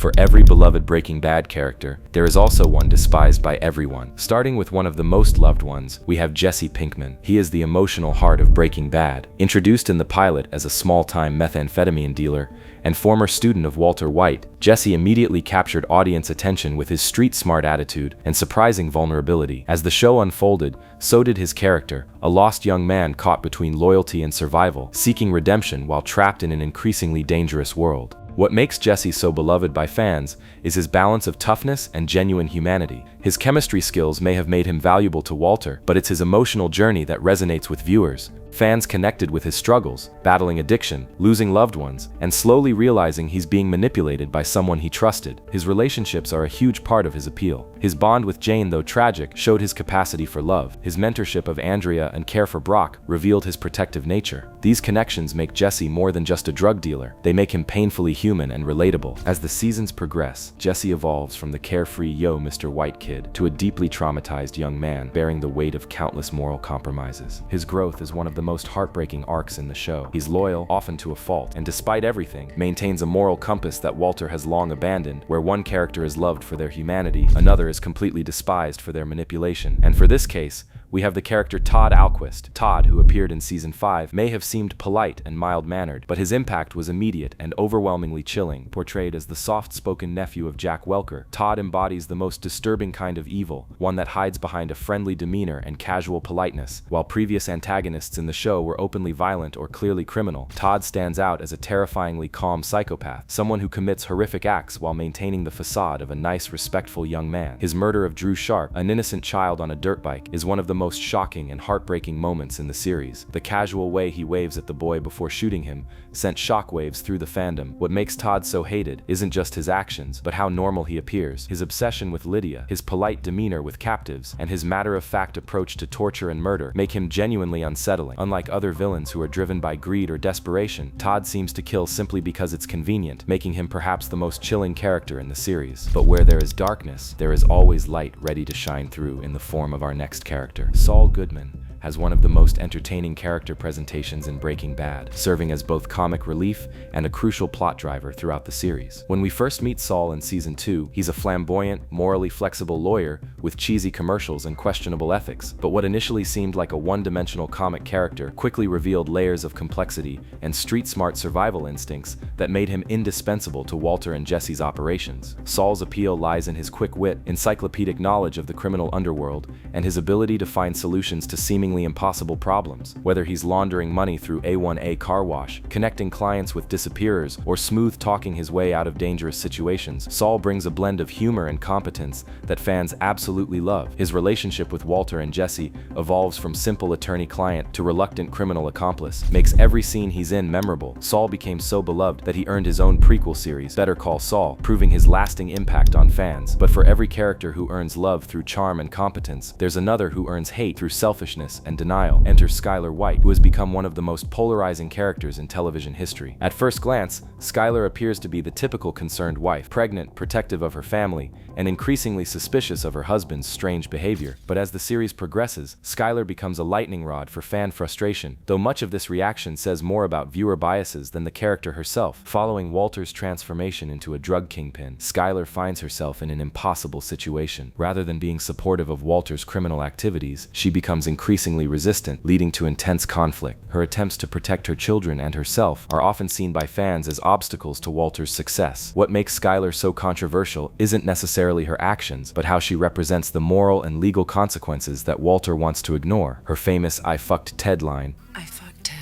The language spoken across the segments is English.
For every beloved Breaking Bad character, there is also one despised by everyone. Starting with one of the most loved ones, we have Jesse Pinkman. He is the emotional heart of Breaking Bad. Introduced in the pilot as a small-time methamphetamine dealer and former student of Walter White, Jesse immediately captured audience attention with his street-smart attitude and surprising vulnerability. As the show unfolded, so did his character, a lost young man caught between loyalty and survival, seeking redemption while trapped in an increasingly dangerous world. What makes Jesse so beloved by fans is his balance of toughness and genuine humanity. His chemistry skills may have made him valuable to Walter, but it's his emotional journey that resonates with viewers. Fans connected with his struggles, battling addiction, losing loved ones, and slowly realizing he's being manipulated by someone he trusted. His relationships are a huge part of his appeal. His bond with Jane, though tragic, showed his capacity for love. His mentorship of Andrea and care for Brock revealed his protective nature. These connections make Jesse more than just a drug dealer. They make him painfully human and relatable. As the seasons progress, Jesse evolves from the carefree "Yo, Mr. White kid" to a deeply traumatized young man bearing the weight of countless moral compromises. His growth is one of the most heartbreaking arcs in the show. He's loyal, often to a fault, and despite everything, maintains a moral compass that Walter has long abandoned. Where one character is loved for their humanity, another is completely despised for their manipulation. And for this case, we have the character Todd Alquist. Todd, who appeared in Season 5, may have seemed polite and mild-mannered, but his impact was immediate and overwhelmingly chilling. Portrayed as the soft-spoken nephew of Jack Welker, Todd embodies the most disturbing kind of evil, one that hides behind a friendly demeanor and casual politeness. While previous antagonists in the show were openly violent or clearly criminal, Todd stands out as a terrifyingly calm psychopath, someone who commits horrific acts while maintaining the facade of a nice, respectful young man. His murder of Drew Sharp, an innocent child on a dirt bike, is one of the most shocking and heartbreaking moments in the series. The casual way he waves at the boy before shooting him sent shockwaves through the fandom. What makes Todd so hated isn't just his actions, but how normal he appears. His obsession with Lydia, his polite demeanor with captives, and his matter-of-fact approach to torture and murder make him genuinely unsettling. Unlike other villains who are driven by greed or desperation, Todd seems to kill simply because it's convenient, making him perhaps the most chilling character in the series. But where there is darkness, there is always light ready to shine through in the form of our next character. Saul Goodman has one of the most entertaining character presentations in Breaking Bad, serving as both comic relief and a crucial plot driver throughout the series. When we first meet Saul in Season 2, he's a flamboyant, morally flexible lawyer with cheesy commercials and questionable ethics, but what initially seemed like a one-dimensional comic character quickly revealed layers of complexity and street-smart survival instincts that made him indispensable to Walter and Jesse's operations. Saul's appeal lies in his quick wit, encyclopedic knowledge of the criminal underworld, and his ability to find solutions to seemingly impossible problems. Whether he's laundering money through A1A car wash, connecting clients with disappearers, or smooth-talking his way out of dangerous situations, Saul brings a blend of humor and competence that fans absolutely love. His relationship with Walter and Jesse evolves from simple attorney-client to reluctant criminal accomplice, makes every scene he's in memorable. Saul became so beloved that he earned his own prequel series, Better Call Saul, proving his lasting impact on fans. But for every character who earns love through charm and competence, there's another who earns hate through selfishness and denial. Enter Skyler White, who has become one of the most polarizing characters in television history. At first glance, Skyler appears to be the typical concerned wife, pregnant, protective of her family, and increasingly suspicious of her husband's strange behavior. But as the series progresses, Skyler becomes a lightning rod for fan frustration, though much of this reaction says more about viewer biases than the character herself. Following Walter's transformation into a drug kingpin, Skyler finds herself in an impossible situation. Rather than being supportive of Walter's criminal activities, she becomes increasingly resistant, leading to intense conflict. Her attempts to protect her children and herself are often seen by fans as obstacles to Walter's success. What makes Skyler so controversial isn't necessarily her actions, but how she represents the moral and legal consequences that Walter wants to ignore. Her famous "I fucked Ted" line, I fucked Ted,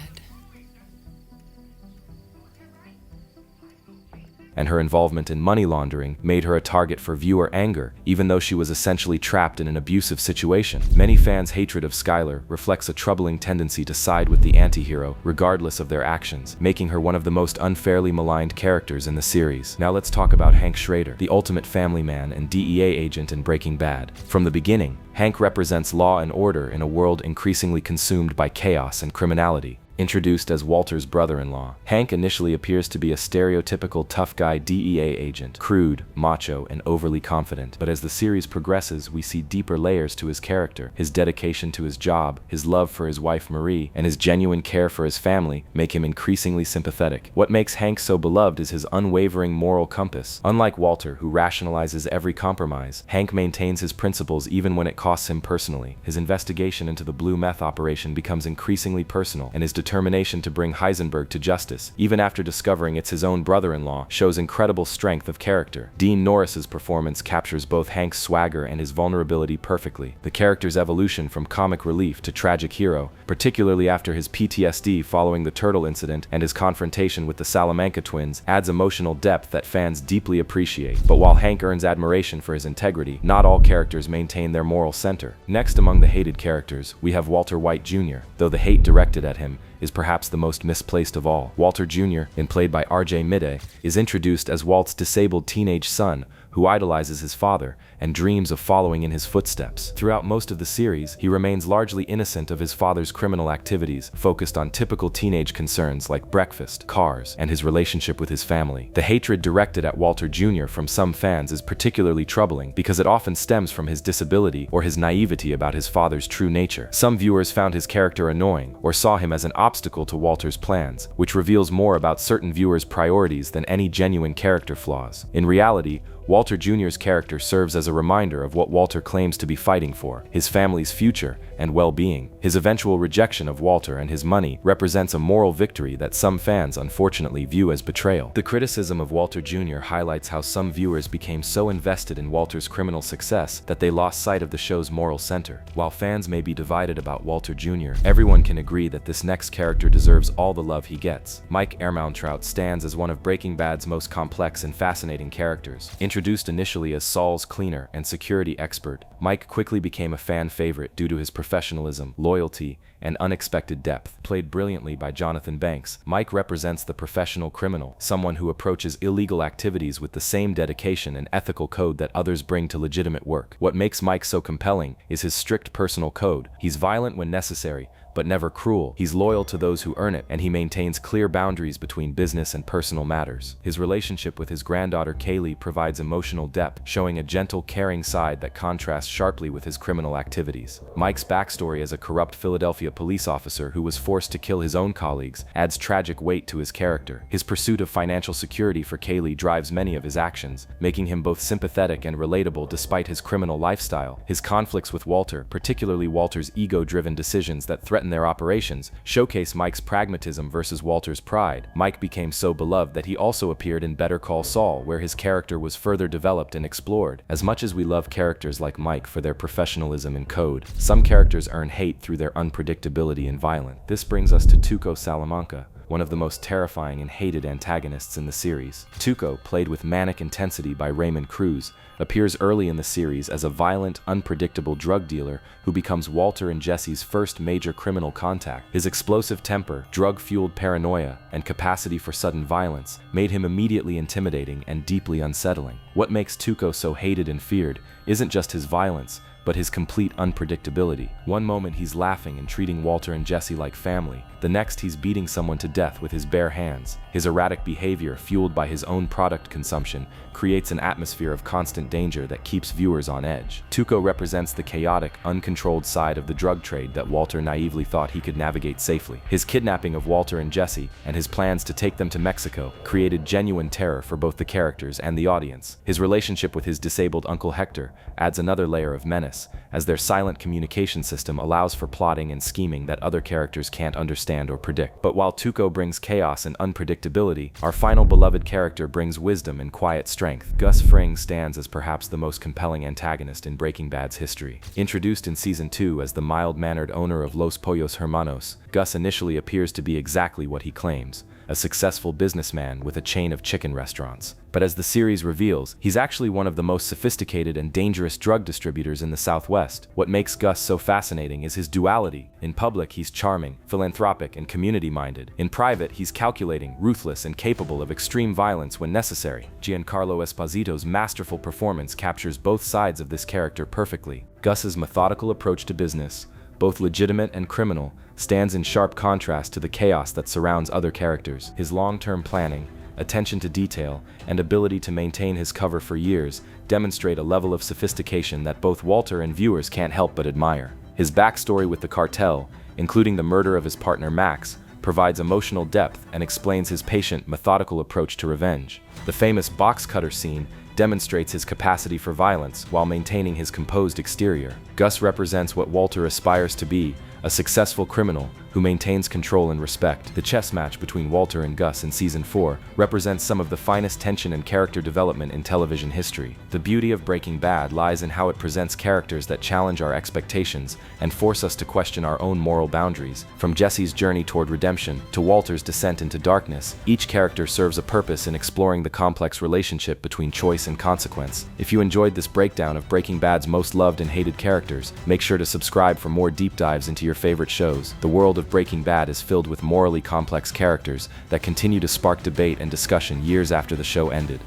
and her involvement in money laundering made her a target for viewer anger, even though she was essentially trapped in an abusive situation. Many fans' hatred of Skyler reflects a troubling tendency to side with the anti-hero, regardless of their actions, making her one of the most unfairly maligned characters in the series. Now let's talk about Hank Schrader, the ultimate family man and DEA agent in Breaking Bad. From the beginning, Hank represents law and order in a world increasingly consumed by chaos and criminality. Introduced as Walter's brother-in-law, Hank initially appears to be a stereotypical tough guy DEA agent, crude, macho, and overly confident. But as the series progresses, we see deeper layers to his character. His dedication to his job, his love for his wife Marie, and his genuine care for his family make him increasingly sympathetic. What makes Hank so beloved is his unwavering moral compass. Unlike Walter, who rationalizes every compromise, Hank maintains his principles even when it costs him personally. His investigation into the blue meth operation becomes increasingly personal, and his determination to bring Heisenberg to justice, even after discovering it's his own brother-in-law, shows incredible strength of character. Dean Norris's performance captures both Hank's swagger and his vulnerability perfectly. The character's evolution from comic relief to tragic hero, particularly after his PTSD following the turtle incident and his confrontation with the Salamanca twins, adds emotional depth that fans deeply appreciate. But while Hank earns admiration for his integrity, not all characters maintain their moral center. Next among the hated characters, we have Walter White Jr., though the hate directed at him is perhaps the most misplaced of all. Walter Jr., played by R.J. Midday, is introduced as Walt's disabled teenage son, who idolizes his father and dreams of following in his footsteps. Throughout most of the series, he remains largely innocent of his father's criminal activities, focused on typical teenage concerns like breakfast, cars, and his relationship with his family. The hatred directed at Walter Jr. from some fans is particularly troubling because it often stems from his disability or his naivety about his father's true nature. Some viewers found his character annoying or saw him as an obstacle to Walter's plans, which reveals more about certain viewers' priorities than any genuine character flaws. In reality, Walter Jr.'s character serves as a reminder of what Walter claims to be fighting for: his family's future and well-being. His eventual rejection of Walter and his money represents a moral victory that some fans unfortunately view as betrayal. The criticism of Walter Jr. highlights how some viewers became so invested in Walter's criminal success that they lost sight of the show's moral center. While fans may be divided about Walter Jr., everyone can agree that this next character deserves all the love he gets. Mike Ehrmantraut stands as one of Breaking Bad's most complex and fascinating characters. Introduced initially as Saul's cleaner and security expert, Mike quickly became a fan favorite due to his professionalism, loyalty, and unexpected depth. Played brilliantly by Jonathan Banks, Mike represents the professional criminal, someone who approaches illegal activities with the same dedication and ethical code that others bring to legitimate work. What makes Mike so compelling is his strict personal code. He's violent when necessary, but never cruel. He's loyal to those who earn it, and he maintains clear boundaries between business and personal matters. His relationship with his granddaughter Kaylee provides emotional depth, showing a gentle, caring side that contrasts sharply with his criminal activities. Mike's backstory as a corrupt Philadelphia police officer who was forced to kill his own colleagues adds tragic weight to his character. His pursuit of financial security for Kaylee drives many of his actions, making him both sympathetic and relatable despite his criminal lifestyle. His conflicts with Walter, particularly Walter's ego-driven decisions that threaten their operations, showcase Mike's pragmatism versus Walter's pride. Mike became so beloved that he also appeared in Better Call Saul, where his character was further developed and explored. As much as we love characters like Mike for their professionalism and code, some characters earn hate through their unpredictability and violence. This brings us to Tuco Salamanca, one of the most terrifying and hated antagonists in the series. Tuco, played with manic intensity by Raymond Cruz, appears early in the series as a violent, unpredictable drug dealer who becomes Walter and Jesse's first major criminal contact. His explosive temper, drug-fueled paranoia, and capacity for sudden violence made him immediately intimidating and deeply unsettling. What makes Tuco so hated and feared isn't just his violence, but his complete unpredictability. One moment he's laughing and treating Walter and Jesse like family, the next he's beating someone to death with his bare hands. His erratic behavior, fueled by his own product consumption, creates an atmosphere of constant danger that keeps viewers on edge. Tuco represents the chaotic, uncontrolled side of the drug trade that Walter naively thought he could navigate safely. His kidnapping of Walter and Jesse, and his plans to take them to Mexico, created genuine terror for both the characters and the audience. His relationship with his disabled Uncle Hector adds another layer of menace, as their silent communication system allows for plotting and scheming that other characters can't understand or predict. But while Tuco brings chaos and unpredictability, our final beloved character brings wisdom and quiet strength. Gus Fring stands as perhaps the most compelling antagonist in Breaking Bad's history. Introduced in Season 2 as the mild-mannered owner of Los Pollos Hermanos, Gus initially appears to be exactly what he claims: a successful businessman with a chain of chicken restaurants. But as the series reveals, he's actually one of the most sophisticated and dangerous drug distributors in the Southwest. What makes Gus so fascinating is his duality. In public, he's charming, philanthropic, and community-minded. In private, he's calculating, ruthless, and capable of extreme violence when necessary. Giancarlo Esposito's masterful performance captures both sides of this character perfectly. Gus's methodical approach to business, both legitimate and criminal, stands in sharp contrast to the chaos that surrounds other characters. His long-term planning, attention to detail, and ability to maintain his cover for years demonstrate a level of sophistication that both Walter and viewers can't help but admire. His backstory with the cartel, including the murder of his partner Max, provides emotional depth and explains his patient, methodical approach to revenge. The famous box cutter scene demonstrates his capacity for violence while maintaining his composed exterior. Gus represents what Walter aspires to be, a successful criminal who maintains control and respect. The chess match between Walter and Gus in Season 4 represents some of the finest tension and character development in television history. The beauty of Breaking Bad lies in how it presents characters that challenge our expectations and force us to question our own moral boundaries. From Jesse's journey toward redemption to Walter's descent into darkness, each character serves a purpose in exploring the complex relationship between choice and consequence. If you enjoyed this breakdown of Breaking Bad's most loved and hated characters, make sure to subscribe for more deep dives into your favorite shows. The world of Breaking Bad is filled with morally complex characters that continue to spark debate and discussion years after the show ended.